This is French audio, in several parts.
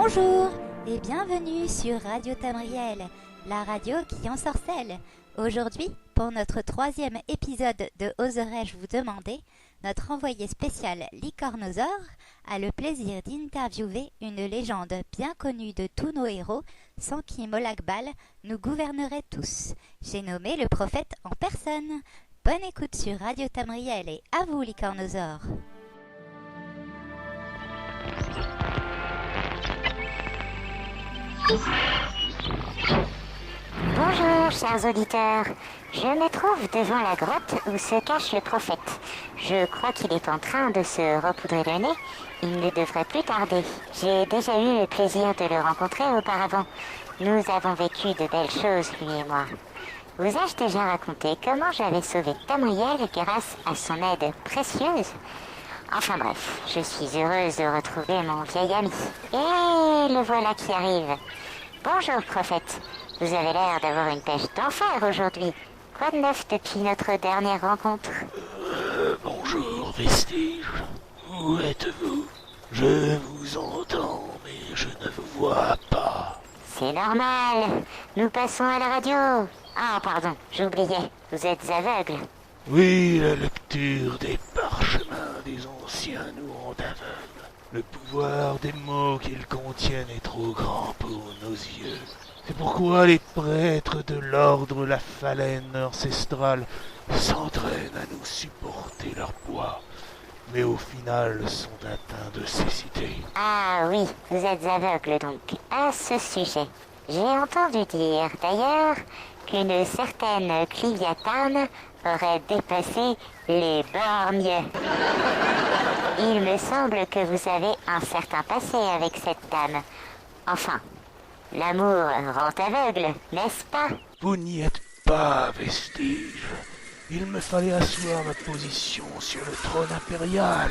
Bonjour et bienvenue sur Radio Tamriel, la radio qui ensorcelle. Aujourd'hui, pour notre 3e épisode de Oserais-je vous demander, notre envoyé spécial Licornosaure a le plaisir d'interviewer une légende bien connue de tous nos héros, sans qui Molakbal nous gouvernerait tous. J'ai nommé le prophète en personne. Bonne écoute sur Radio Tamriel et à vous Licornosaure. Bonjour chers auditeurs, je me trouve devant la grotte où se cache le prophète. Je crois qu'il est en train de se repoudrer le nez, il ne devrait plus tarder. J'ai déjà eu le plaisir de le rencontrer auparavant. Nous avons vécu de belles choses, lui et moi. Vous ai-je déjà raconté comment j'avais sauvé Tamriel grâce à son aide précieuse ? Enfin bref, je suis heureuse de retrouver mon vieil ami. Et le voilà qui arrive. Bonjour prophète, vous avez l'air d'avoir une pêche d'enfer aujourd'hui. Quoi de neuf depuis notre dernière rencontre ? Bonjour Vestige, où êtes-vous ? Je vous entends, mais je ne vous vois pas. C'est normal, nous passons à la radio. Ah pardon, j'oubliais, vous êtes aveugle. Oui, la lecture des parchemins des anciens nous rend aveugles. Le pouvoir des mots qu'ils contiennent est trop grand pour nos yeux. C'est pourquoi les prêtres de l'ordre La Phalène ancestrale s'entraînent à nous supporter leur poids, mais au final sont atteints de cécité. Ah oui, vous êtes aveugle donc, à ce sujet. J'ai entendu dire d'ailleurs qu'une certaine Cliviatane aurait dépassé les borgnes. Il me semble que vous avez un certain passé avec cette dame. Enfin, l'amour rend aveugle, n'est-ce pas ? Vous n'y êtes pas, Vestige. Il me fallait asseoir ma position sur le trône impérial.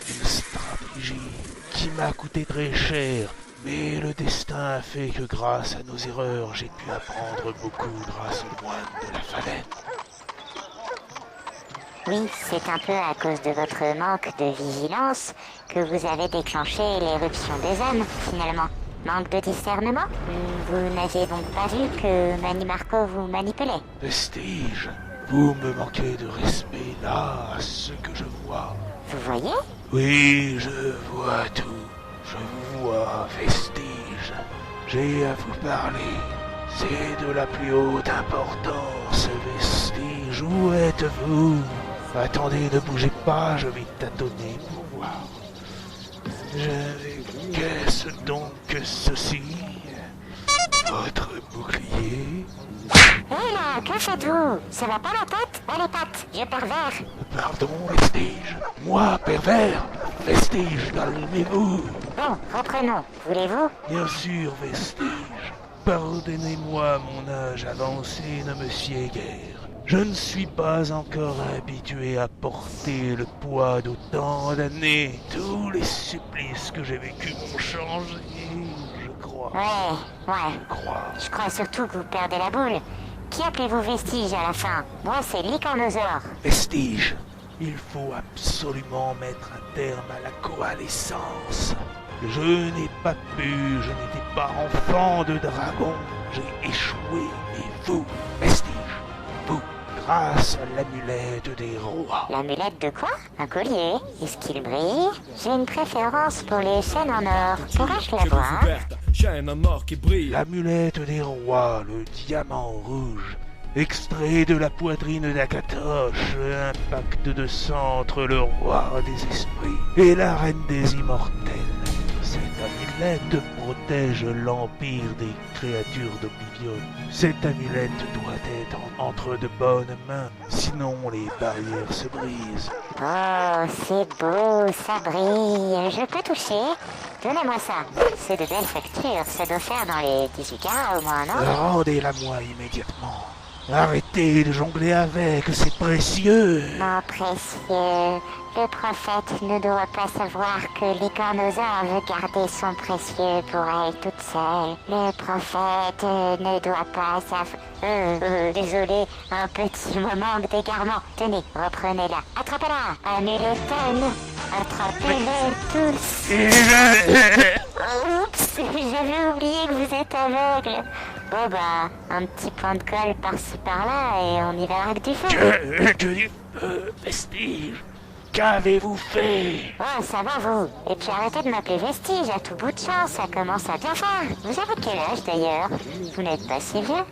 Une stratégie qui m'a coûté très cher. Mais le destin a fait que grâce à nos erreurs, j'ai pu apprendre beaucoup grâce aux moines de La Phalène. Oui, c'est un peu à cause de votre manque de vigilance que vous avez déclenché l'éruption des âmes, finalement. Manque de discernement ? Vous n'aviez donc pas vu que Manimarco vous manipulait ? Vestige, vous me manquez de respect là à ce que je vois. Vous voyez ? Oui, je vois tout. Je vous vois, Vestige. J'ai à vous parler. C'est de la plus haute importance, Vestige. Où êtes-vous ? Attendez, ne bougez pas, je vais tâtonner pour voir. Qu'est-ce donc que ceci ? Votre bouclier ? Hé là, que faites-vous ? Ça va pas la tête ? Pas les pattes, vieux pervers ! Pardon, Vestige. Moi, pervers ? Vestige, calmez-vous. Bon, reprenons, voulez-vous ? Bien sûr, Vestige. Pardonnez-moi mon âge avancé, ne me sied guère. Je ne suis pas encore habitué à porter le poids d'autant d'années. Tous les supplices que j'ai vécus m'ont changé, je crois. Ouais. Je crois surtout que vous perdez la boule. Qui appelez-vous Vestige à la fin ? Moi, c'est Licornosaure. Vestige, il faut absolument mettre un terme à la coalescence. Je n'ai pas pu, je n'étais pas enfant de dragon. J'ai échoué, et vous, Vestige, vous, grâce à l'amulette des rois. L'amulette de quoi ? Un collier ? Est-ce qu'il brille ? J'ai une préférence pour les chaînes en or. Pourrais-je la voir ? L'amulette des rois, le diamant rouge, extrait de la poitrine d'Akatosh, un pacte de sang entre le roi des esprits et la reine des immortels. Cette amulette protège l'empire des créatures d'Oblivion. Cette amulette doit être entre de bonnes mains, sinon les barrières se brisent. Oh, c'est beau, ça brille. Je peux toucher ? Donnez-moi ça. C'est de belles factures, ça doit faire dans les 18 carats au moins, non ? Rendez-la-moi immédiatement. Arrêtez de jongler avec, c'est précieux. Mon précieux, le prophète ne doit pas savoir que Licornosaure veut garder son précieux pour elle toute seule. Le prophète ne doit pas savoir... désolé, un petit moment d'égarement. Tenez, reprenez-la. Attrapez-la, Amuleton. Attrapez-les tous. Oups, j'avais oublié que vous êtes aveugle. Bon bah, un petit point de colle par-ci par-là et on y verra que du feu. Que du Vestige, qu'avez-vous fait? Ouais, ça va vous. Et puis arrêtez de m'appeler Vestige à tout bout de champ, ça commence à bien faire. Vous avez quel âge d'ailleurs? Vous n'êtes pas si vieux.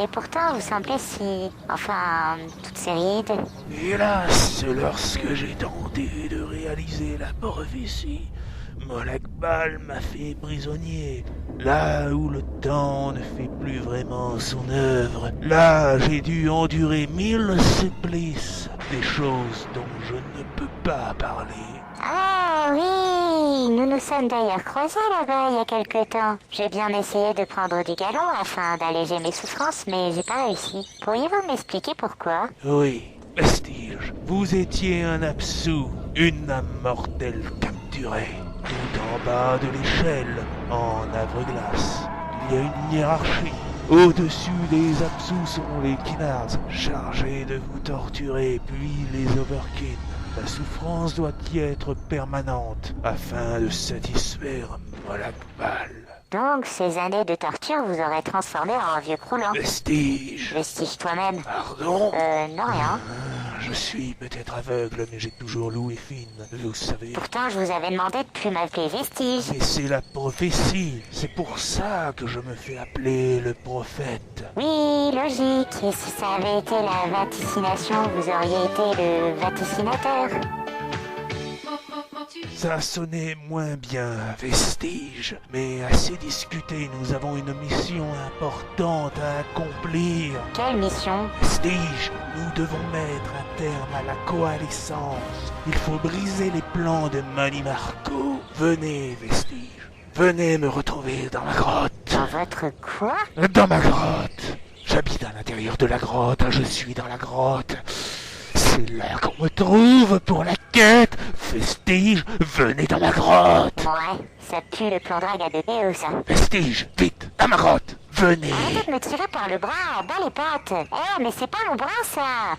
Et pourtant vous semblez si... enfin, toutes ces rides. Hélas, lorsque j'ai tenté de réaliser la prophétie, Molakbal m'a fait prisonnier. Là où le temps ne fait plus vraiment son œuvre, là j'ai dû endurer 1000 supplices, des choses dont je ne peux pas parler. Ah oui, nous nous sommes d'ailleurs croisés là-bas il y a quelque temps. J'ai bien essayé de prendre du galon afin d'alléger mes souffrances, mais j'ai pas réussi. Pourriez-vous m'expliquer pourquoi? Oui, Vestige, vous étiez un absous, une âme mortelle capturée. Tout en bas de l'échelle, en avre-glace, il y a une hiérarchie. Au-dessus des absous sont les Kinards, chargés de vous torturer, puis les Overkin. La souffrance doit y être permanente, afin de satisfaire Molakbal. Donc, ces années de torture vous auraient transformé en un vieux croulant. Vestige. Vestige toi-même. Pardon? Non rien. Je suis peut-être aveugle, mais j'ai toujours l'ouïe fine, vous savez. Pourtant, je vous avais demandé de plus m'appeler Vestige. Mais c'est la prophétie, c'est pour ça que je me fais appeler le prophète. Oui, logique. Et si ça avait été la vaticination, vous auriez été le vaticinateur. Ça sonnait moins bien, Vestige, mais assez discuté, nous avons une mission importante à accomplir. Quelle mission? Vestige, nous devons mettre un terme à la coalescence. Il faut briser les plans de Manimarco. Venez, Vestige, venez me retrouver dans ma grotte. Dans votre quoi? Dans ma grotte. J'habite à l'intérieur de la grotte, je suis dans la grotte. C'est là qu'on me trouve pour la quête. Vestige, venez dans ma grotte. Ouais, ça pue le plan drague à 2PE, ça. Vestige, vite, à ma grotte. Venez. Arrêtez de me tirer par le bras, bas les pattes. Eh, mais c'est pas mon bras, ça.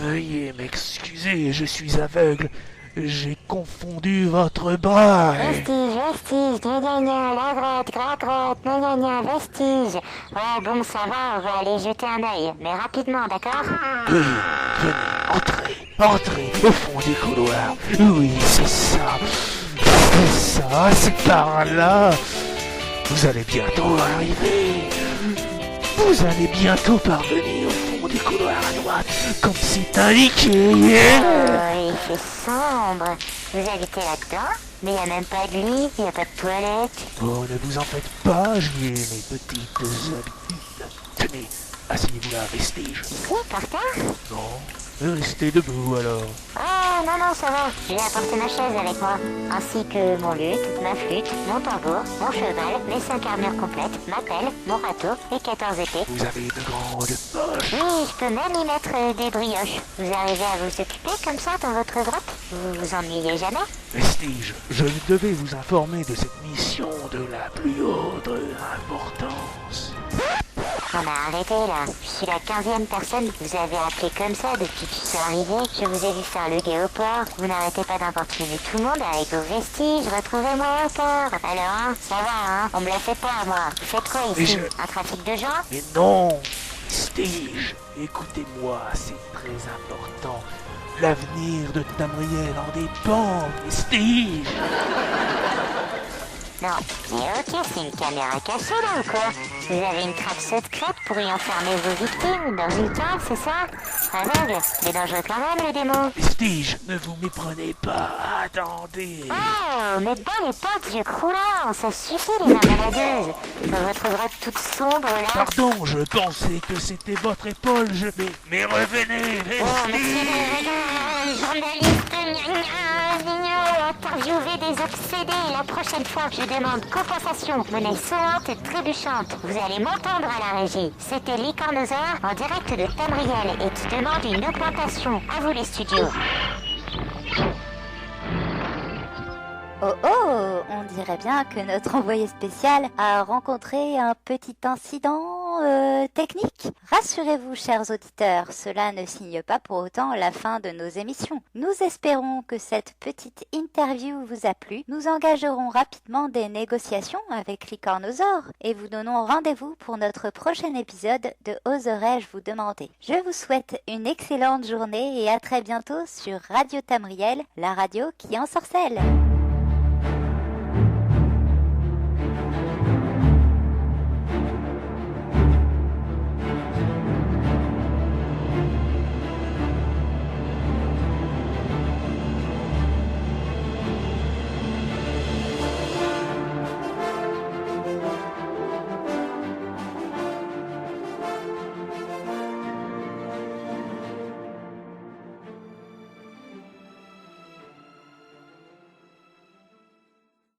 Veuillez m'excuser, je suis aveugle. J'ai confondu votre bras. Vestige, vestige, gna gna, la grotte, gna gna, vestige. Ouais, bon, ça va, on va aller jeter un œil. Mais rapidement, d'accord? Venez, entrez au fond du couloir. Oui, c'est ça. C'est ça, c'est par là. Vous allez bientôt arriver. Vous allez bientôt parvenir au fond du couloir à droite, comme c'est indiqué. Il fait sombre. Vous habitez là-dedans? Mais y a même pas de lit, y a pas de toilette. Oh, ne vous en faites pas, j'y ai mes petites habitudes. Tenez, asseyez-vous là, Vestige. Ici, par terre? Non, restez debout alors. Ah, non, ça va. J'ai apporté ma chaise avec moi. Ainsi que mon luth, ma flûte, mon tambour, mon cheval, mes 5 armures complètes, ma pelle, mon râteau et 14 épées. Vous avez de grandes poches. Oui, je peux même y mettre des brioches. Vous arrivez à vous occuper comme ça dans votre grotte? Vous vous ennuyez jamais? Vestige, je devais vous informer de cette mission de la plus haute importance. Non mais arrêtez là, je suis la 15e personne que vous avez appelée comme ça depuis que je suis arrivé. Je vous ai vu faire le guet au port, vous n'arrêtez pas d'importuner tout le monde avec vos vestiges, retrouvez-moi au port. Alors hein, ça va hein, on me la fait pas moi. Vous faites quoi ici? Un trafic de gens? Mais non, Vestige, écoutez-moi, c'est très important. L'avenir de Tamriel en dépend, Vestige. Non, mais ok, c'est une caméra cachée là ou quoi? Vous avez une trappe secrète pour y enfermer vos victimes dans une cave, c'est ça? Aveugle, mais dangereux quand même le démon. Vestige, ne vous méprenez pas, attendez. Oh, mais bas les potes, vieux croulant, ça suffit les mains maladeuses. Dans votre grotte toute sombre là. Pardon, je pensais que c'était votre épaule, mais revenez, Oh, mais Vestige. c'est les journalistes, interviewer des obsédés. La prochaine fois, je demande compensation, monnaie sonnante et trébuchante. Vous allez m'entendre à la régie. C'était Licornosaure en direct de Tamriel et qui demande une augmentation. À vous les studios. Oh oh, on dirait bien que notre envoyé spécial a rencontré un petit incident. techniques. Rassurez-vous, chers auditeurs, cela ne signe pas pour autant la fin de nos émissions. Nous espérons que cette petite interview vous a plu. Nous engagerons rapidement des négociations avec Licornosaure et vous donnons rendez-vous pour notre prochain épisode de Oserais-je vous demander. Je vous souhaite une excellente journée et à très bientôt sur Radio Tamriel, la radio qui ensorcelle.